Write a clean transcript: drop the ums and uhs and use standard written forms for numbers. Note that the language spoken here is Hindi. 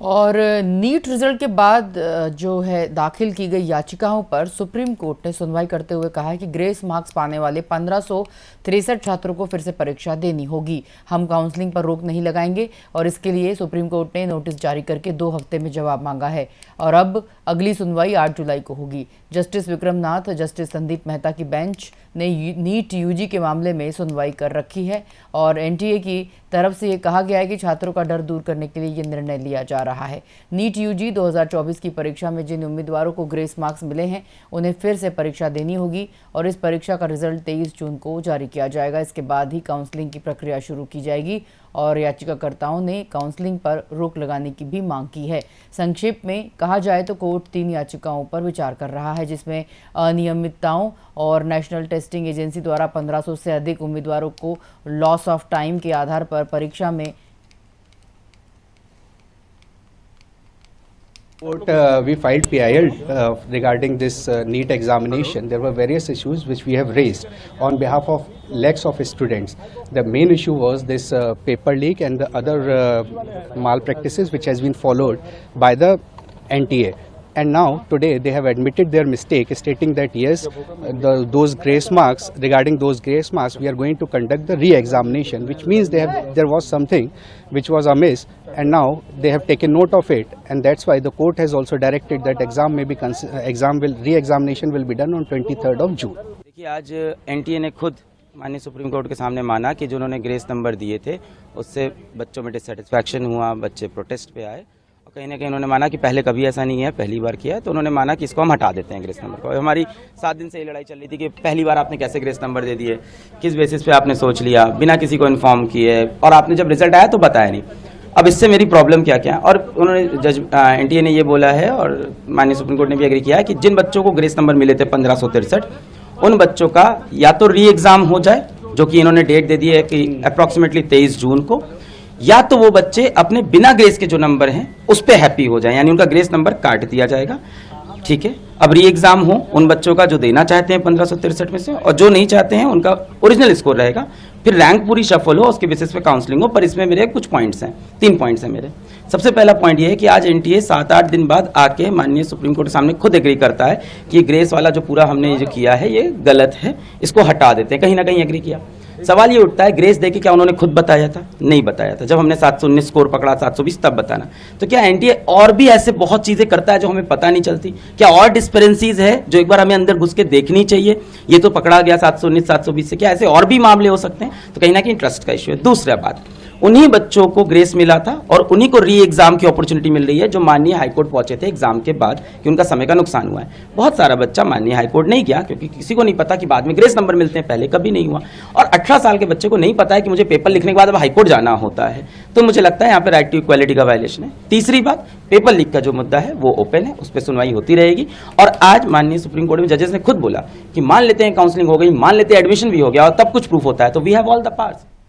और नीट रिजल्ट के बाद जो है दाखिल की गई याचिकाओं पर सुप्रीम कोर्ट ने सुनवाई करते हुए कहा है कि ग्रेस मार्क्स पाने वाले 1563 छात्रों को फिर से परीक्षा देनी होगी। हम काउंसलिंग पर रोक नहीं लगाएंगे और इसके लिए सुप्रीम कोर्ट ने नोटिस जारी करके 2 हफ्ते में जवाब मांगा है और अब अगली सुनवाई 8 जुलाई को होगी। जस्टिस विक्रमनाथ, जस्टिस संदीप मेहता की बेंच ने नीट यूजी के मामले में सुनवाई कर रखी है और एनटीए की तरफ से ये कहा गया है कि छात्रों का डर दूर करने के लिए ये निर्णय लिया जा रहा है। नीट यूजी 2024 की परीक्षा में जिन उम्मीदवारों को ग्रेस मार्क्स मिले हैं उन्हें फिर से परीक्षा देनी होगी और इस परीक्षा का रिजल्ट 23 जून को जारी किया जाएगा। इसके बाद ही काउंसलिंग की प्रक्रिया शुरू की जाएगी और याचिकाकर्ताओं ने काउंसलिंग पर रोक लगाने की भी मांग की है। संक्षेप में कहा जाए तो कोर्ट 3 याचिकाओं पर विचार कर रहा है, जिसमें अनियमितताओं और नेशनल टेस्टिंग एजेंसी द्वारा 1500 से अधिक उम्मीदवारों को लॉस ऑफ टाइम के आधार पर परीक्षा में Court, we filed PIL regarding this NEET examination. There were various issues which we have raised on behalf of lakhs of students. The main issue was this paper leak and the other malpractices which has been followed by the NTA. And now today they have admitted their mistake, stating that yes, those grace marks, regarding those grace marks, we are going to conduct the re-examination, which means there was something which was amiss, and now they have taken note of it, and that's why the court has also directed that re-examination will be done on 23rd of June. देखिए, आज एनटीए ने खुद माननीय सुप्रीम कोर्ट के सामने माना कि जो उन्होंने ग्रेस नंबर दिए थे उससे बच्चों में डिससेटिस्फैक्शन हुआ, बच्चे प्रोटेस्ट पे आए और कहीं ना कहीं उन्होंने माना कि पहले कभी ऐसा नहीं है, पहली बार किया है, तो उन्होंने माना कि इसको हम हटा देते हैं ग्रेस नंबर को। हमारी 7 दिन से ये लड़ाई चल रही थी कि पहली बार आपने कैसे ग्रेस नंबर दे दिए, किस बेसिस पे आपने सोच लिया, बिना किसी को इन्फॉर्म किए, और आपने जब रिजल्ट आया तो बताया नहीं। अब इससे मेरी प्रॉब्लम क्या क्या है, और उन्होंने जज एनटीए ने ये बोला है और माननीय सुप्रीम कोर्ट ने भी एग्री किया है कि जिन बच्चों को ग्रेस नंबर मिले थे 1563, उन बच्चों का या तो री एग्जाम हो जाए, जो कि इन्होंने डेट दे दी है कि अप्रॉक्सीमेटली 23 जून को, या तो वो बच्चे अपने बिना ग्रेस के जो नंबर हैं उस पर हैप्पी हो जाए, यानी उनका ग्रेस नंबर काट दिया जाएगा। ठीक है, अब री एग्जाम हो उन बच्चों का जो देना चाहते हैं 1563 में से, और जो नहीं चाहते हैं उनका ओरिजिनल स्कोर रहेगा, फिर रैंक पूरी शफल हो, उसके बेसिस पे काउंसलिंग हो। पर इसमें मेरे कुछ पॉइंट्स हैं, 3 पॉइंट्स हैं मेरे। सबसे पहला पॉइंट ये है कि आज एनटीए 7-8 दिन बाद आके माननीय सुप्रीम कोर्ट के सामने खुद एग्री करता है कि ग्रेस वाला जो पूरा हमने जो किया है ये गलत है, इसको हटा देते हैं। कहीं ना कहीं एग्री किया। सवाल ये उठता है, ग्रेस देके क्या उन्होंने खुद बताया था? नहीं बताया था। जब हमने 719 स्कोर पकड़ा, 720 तब बताना। तो क्या एनटीए और भी ऐसे बहुत चीजें करता है जो हमें पता नहीं चलती? क्या और डिस्पेरेंसीज है जो एक बार हमें अंदर घुस के देखनी चाहिए? ये तो पकड़ा गया 719 720 से, क्या ऐसे और भी मामले हो सकते हैं? तो कहीं ना कहीं ट्रस्ट का इश्यू है। दूसरा बात, उन्हीं बच्चों को ग्रेस मिला था और उन्हीं को री एग्जाम की अपॉर्चुनिटी मिल रही है जो माननीय हाईकोर्ट पहुंचे थे एग्जाम के बाद कि उनका समय का नुकसान हुआ है। बहुत सारा बच्चा माननीय हाईकोर्ट नहीं गया क्योंकि किसी को नहीं पता कि बाद में ग्रेस नंबर मिलते हैं, पहले कभी नहीं हुआ। और 18 साल के बच्चे को नहीं पता है कि मुझे पेपर लिखने के बाद अब हाईकोर्ट जाना होता है। तो मुझे लगता है यहाँ पे राइट टू इक्वालिटी का वायलेशन है। तीसरी बात, पेपर लीक का जो मुद्दा है वो ओपन है, उस पर सुनवाई होती रहेगी। और आज माननीय सुप्रीम कोर्ट में जजेस ने खुद बोला कि मान लेते हैं काउंसलिंग हो गई, मान लेते हैं एडमिशन भी हो गया और तब कुछ प्रूफ होता है तो we have all the parts.